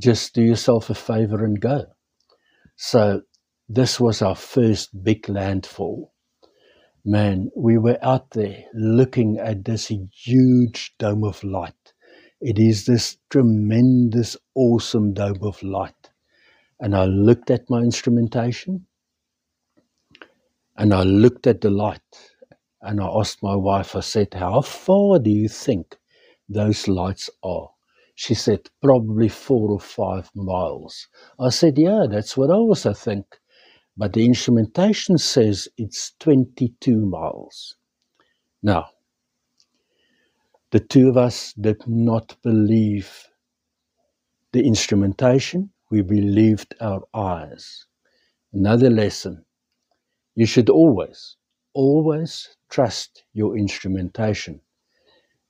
just do yourself a favor and go. So this was our first big landfall. Man, we were out there looking at this huge dome of light. It is this tremendous, awesome dome of light. And I looked at my instrumentation, and I looked at the light, and I asked my wife, I said, how far do you think those lights are? She said, probably 4 or 5 miles. I said, yeah, that's what I also think. But the instrumentation says it's 22 miles. Now, the two of us did not believe the instrumentation. We believed our eyes. Another lesson, you should always trust your instrumentation,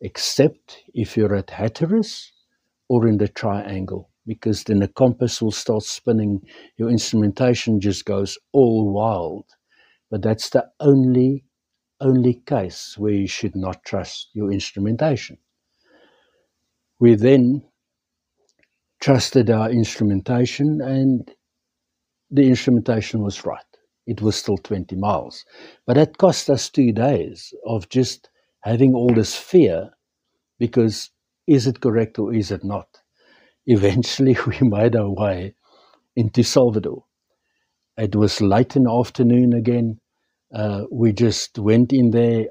except if you're at Hatteras or in the triangle, because then the compass will start spinning. Your instrumentation just goes all wild. But that's the only case where you should not trust your instrumentation. We then trusted our instrumentation, and the instrumentation was right. It was still 20 miles. But it cost us 2 days of just having all this fear, because is it correct or is it not? Eventually we made our way into Salvador. It was late in the afternoon again. We just went in there.